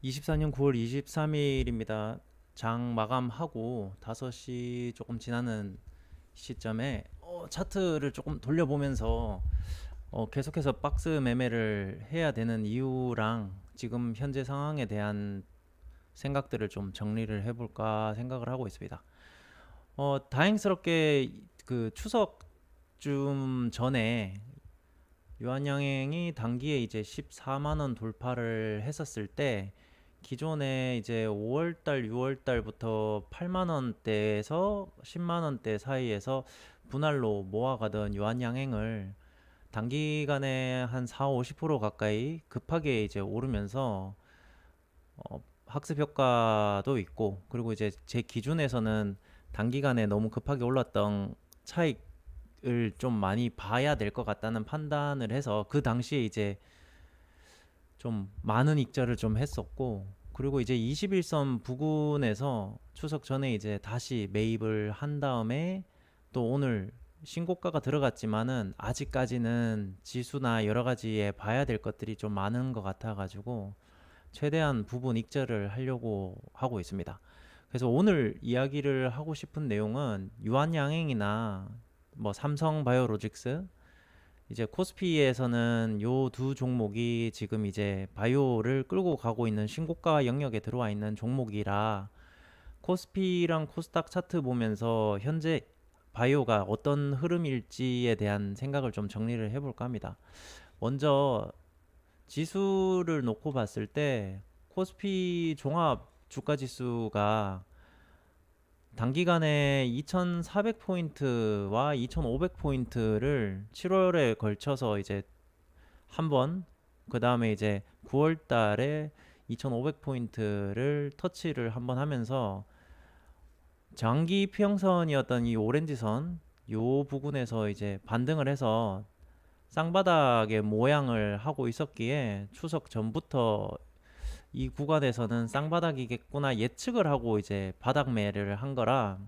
24년 9월 23일입니다. 장 마감하고 5시 조금 지나는 시점에 차트를 조금 돌려보면서 계속해서 박스 매매를 해야 되는 이유랑 지금 현재 상황에 대한 생각들을 좀 정리를 해볼까 생각을 하고 있습니다. 다행스럽게 그 추석쯤 전에 유한양행이 단기에 이제 14만 원 돌파를 했었을 때 기존에 이제 5월달, 6월달부터 8만 원대에서 10만 원대 사이에서 분할로 모아가던 유한양행을 단기간에 한 4, 50% 가까이 급하게 이제 오르면서 학습 효과도 있고, 그리고 이제 제 기준에서는 단기간에 너무 급하게 올랐던 차익을 좀 많이 봐야 될 것 같다는 판단을 해서 그 당시에 이제 좀 많은 익절을 좀 했었고, 그리고 이제 21선 부근에서 추석 전에 이제 다시 매입을 한 다음에 또 오늘 신고가가 들어갔지만은 아직까지는 지수나 여러 가지에 봐야 될 것들이 좀 많은 것 같아가지고 최대한 부분 익절을 하려고 하고 있습니다. 그래서 오늘 이야기를 하고 싶은 내용은 유한양행이나 뭐 삼성바이오로직스, 이제 코스피에서는 요 두 종목이 지금 이제 바이오를 끌고 가고 있는 신고가 영역에 들어와 있는 종목이라 코스피랑 코스닥 차트 보면서 현재 바이오가 어떤 흐름일지에 대한 생각을 좀 정리를 해볼까 합니다. 먼저 지수를 놓고 봤을 때 코스피 종합 주가 지수가 단기간에 2400포인트와 2500포인트를 7월에 걸쳐서 이제 한 번, 그 다음에 이제 9월 달에 2500포인트를 터치를 한 번 하면서 장기 평선이었던 이 오렌지 선, 요 부분에서 이제 반등을 해서 쌍바닥의 모양을 하고 있었기에 추석 전부터 이 구간에서는 쌍바닥이겠구나 예측을 하고 이제 바닥 매를 한 거라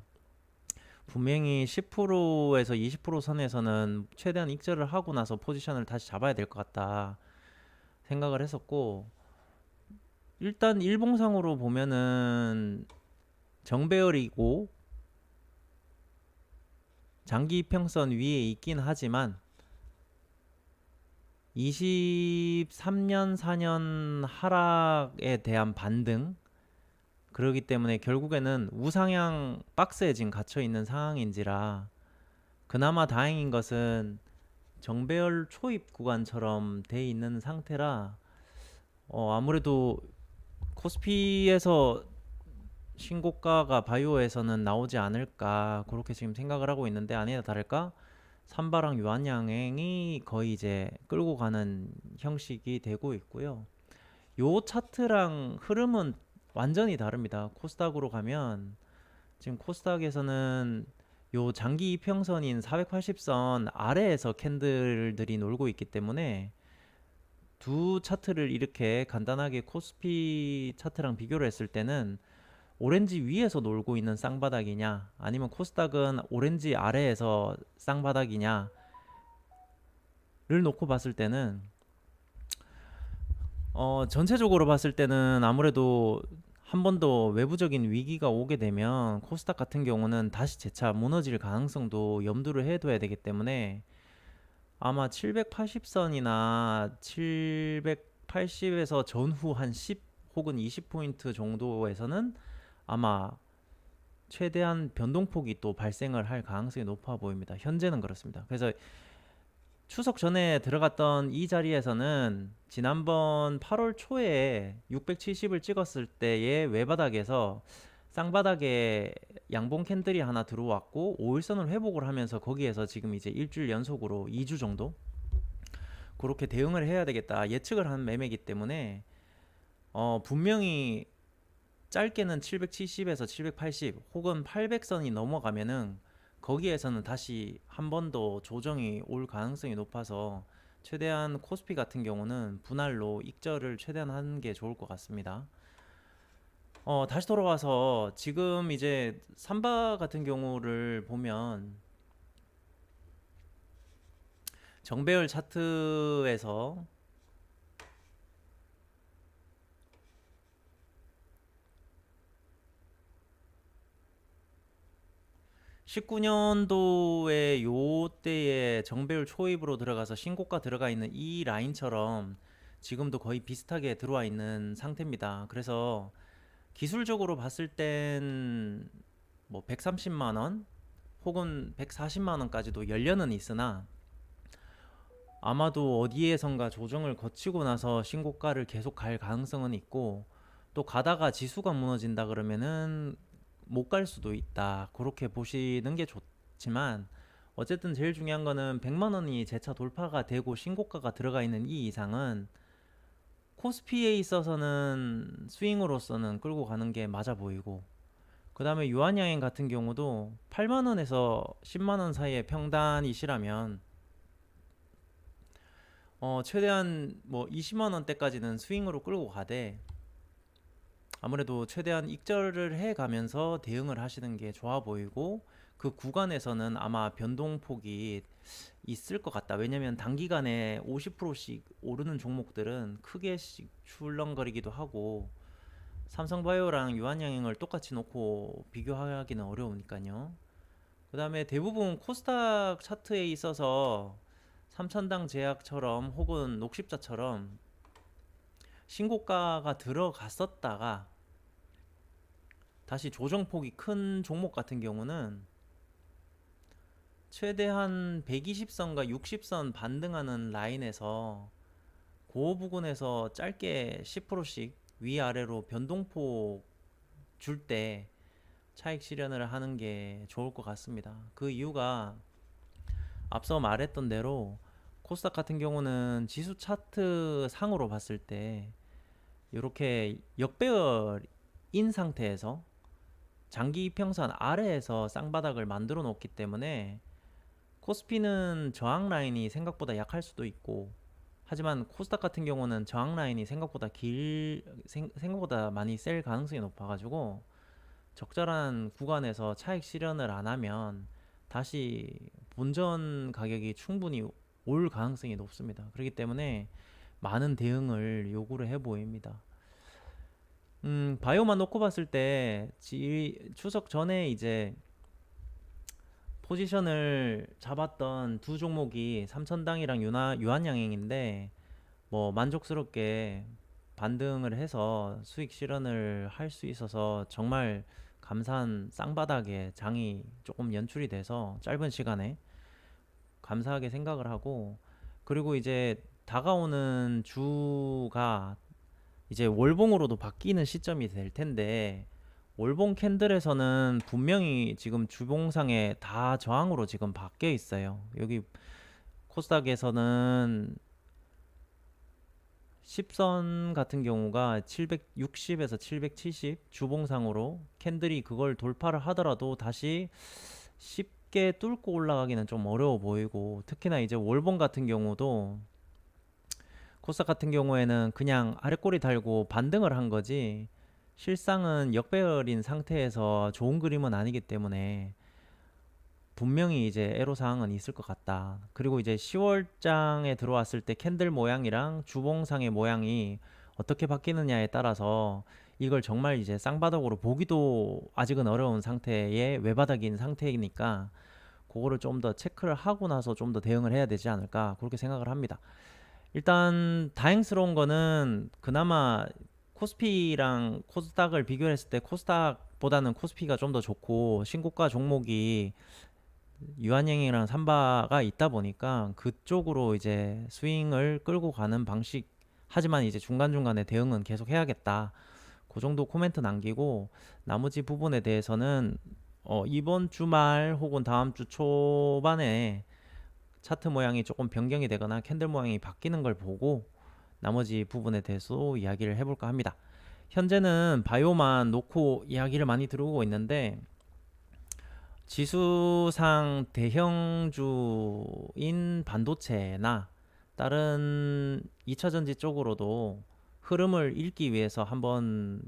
분명히 10%에서 20% 선에서는 최대한 익절을 하고 나서 포지션을 다시 잡아야 될 것 같다 생각을 했었고, 일단 일봉상으로 보면은 정배열이고 장기 평선 위에 있긴 하지만 23년 4년 하락에 대한 반등, 그러기 때문에 결국에는 우상향 박스에 지금 갇혀 있는 상황인지라 그나마 다행인 것은 정배열 초입 구간처럼 돼 있는 상태라 아무래도 코스피에서 신고가가 바이오에서는 나오지 않을까 그렇게 지금 생각을 하고 있는데, 아니나 다를까 삼바랑 유한양행이 거의 이제 끌고 가는 형식이 되고 있고요. 요 차트랑 흐름은 완전히 다릅니다. 코스닥으로 가면 지금 코스닥에서는 요 장기 이평선인 480선 아래에서 캔들들이 놀고 있기 때문에 두 차트를 이렇게 간단하게 코스피 차트랑 비교를 했을 때는 오렌지 위에서 놀고 있는 쌍바닥이냐 아니면 코스닥은 오렌지 아래에서 쌍바닥이냐를 놓고 봤을 때는 전체적으로 봤을 때는 아무래도 한 번 더 외부적인 위기가 오게 되면 코스닥 같은 경우는 다시 재차 무너질 가능성도 염두를 해둬야 되기 때문에 아마 780선이나 780에서 전후 한 10 혹은 20포인트 정도에서는 아마 최대한 변동폭이 또 발생을 할 가능성이 높아 보입니다. 현재는 그렇습니다. 그래서 추석 전에 들어갔던 이 자리에서는 지난번 8월 초에 670을 찍었을 때의 외바닥에서 쌍바닥에 양봉 캔들이 하나 들어왔고 5일선을 회복을 하면서 거기에서 지금 이제 일주일 연속으로 2주 정도 그렇게 대응을 해야 되겠다 예측을 한 매매이기 때문에 분명히 짧게는 770에서 780 혹은 800선이 넘어가면은 거기에서는 다시 한 번 더 조정이 올 가능성이 높아서 최대한 코스피 같은 경우는 분할로 익절을 최대한 하는 게 좋을 것 같습니다. 다시 돌아와서 지금 이제 삼바 같은 경우를 보면 정배열 차트에서 19년도에 요때에 정배율 초입으로 들어가서 신고가 들어가 있는 이 라인처럼 지금도 거의 비슷하게 들어와 있는 상태입니다. 그래서 기술적으로 봤을 땐 뭐 130만 원 혹은 140만 원까지도 열려는 있으나 아마도 어디에선가 조정을 거치고 나서 신고가를 계속 갈 가능성은 있고, 또 가다가 지수가 무너진다 그러면은 못 갈 수도 있다. 그렇게 보시는 게 좋지만, 어쨌든 제일 중요한 거는 100만 원이 재차 돌파가 되고 신고가가 들어가 있는 이 이상은 코스피에 있어서는 스윙으로서는 끌고 가는 게 맞아 보이고, 그 다음에 유한양행 같은 경우도 8만 원에서 10만 원 사이의 평단이시라면 최대한 뭐 20만 원대까지는 스윙으로 끌고 가되, 아무래도 최대한 익절을 해 가면서 대응을 하시는 게 좋아 보이고, 그 구간에서는 아마 변동폭이 있을 것 같다. 왜냐면 단기간에 50%씩 오르는 종목들은 크게씩 출렁거리기도 하고, 삼성바이오랑 유한양행을 똑같이 놓고 비교하기는 어려우니까요. 그 다음에 대부분 코스닥 차트에 있어서 삼천당 제약처럼 혹은 녹십자처럼 신고가가 들어갔었다가 다시 조정폭이 큰 종목 같은 경우는 최대한 120선과 60선 반등하는 라인에서 그 부분에서 짧게 10%씩 위아래로 변동폭 줄 때 차익 실현을 하는 게 좋을 것 같습니다. 그 이유가 앞서 말했던 대로 코스닥 같은 경우는 지수 차트 상으로 봤을 때 이렇게 역배열인 상태에서 장기 이평선 아래에서 쌍바닥을 만들어 놓기 때문에 코스피는 저항 라인이 생각보다 약할 수도 있고, 하지만 코스닥 같은 경우는 저항 라인이 생각보다 많이 셀 가능성이 높아가지고 적절한 구간에서 차익 실현을 안 하면 다시 본전 가격이 충분히 올 가능성이 높습니다. 그렇기 때문에 많은 대응을 요구를 해 보입니다. 바이오만 놓고 봤을 때 추석 전에 이제 포지션을 잡았던 두 종목이 삼천당이랑 유한양행인데, 뭐 만족스럽게 반등을 해서 수익 실현을 할 수 있어서 정말 감사한 쌍바닥에 장이 조금 연출이 돼서 짧은 시간에 감사하게 생각을 하고, 그리고 이제 다가오는 주가 이제 월봉으로도 바뀌는 시점이 될 텐데, 월봉 캔들에서는 분명히 지금 주봉상에 다 저항으로 지금 바뀌어 있어요. 여기 코스닥에서는 10선 같은 경우가 760에서 770 주봉상으로 캔들이 그걸 돌파를 하더라도 다시 쉽게 뚫고 올라가기는 좀 어려워 보이고, 특히나 이제 월봉 같은 경우도 코스닥 같은 경우에는 그냥 아래꼬리 달고 반등을 한 거지 실상은 역배열인 상태에서 좋은 그림은 아니기 때문에 분명히 이제 애로사항은 있을 것 같다. 그리고 이제 10월장에 들어왔을 때 캔들 모양이랑 주봉상의 모양이 어떻게 바뀌느냐에 따라서 이걸 정말 이제 쌍바닥으로 보기도 아직은 어려운 상태의 외바닥인 상태이니까 그거를 좀 더 체크를 하고 나서 좀 더 대응을 해야 되지 않을까, 그렇게 생각을 합니다. 일단 다행스러운 거는 그나마 코스피랑 코스닥을 비교했을 때 코스닥보다는 코스피가 좀 더 좋고, 신고가 종목이 유한양행이랑 삼바가 있다 보니까 그쪽으로 이제 스윙을 끌고 가는 방식, 하지만 이제 중간중간에 대응은 계속 해야겠다, 그 정도 코멘트 남기고, 나머지 부분에 대해서는 이번 주말 혹은 다음 주 초반에 차트 모양이 조금 변경이 되거나 캔들 모양이 바뀌는 걸 보고 나머지 부분에 대해서 이야기를 해볼까 합니다. 현재는 바이오만 놓고 이야기를 많이 들어오고 있는데, 지수상 대형주인 반도체나 다른 2차전지 쪽으로도 흐름을 읽기 위해서 한번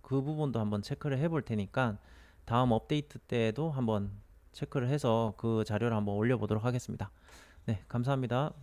그 부분도 한번 체크를 해볼 테니까 다음 업데이트 때도 한번 체크를 해서 그 자료를 한번 올려보도록 하겠습니다. 네, 감사합니다.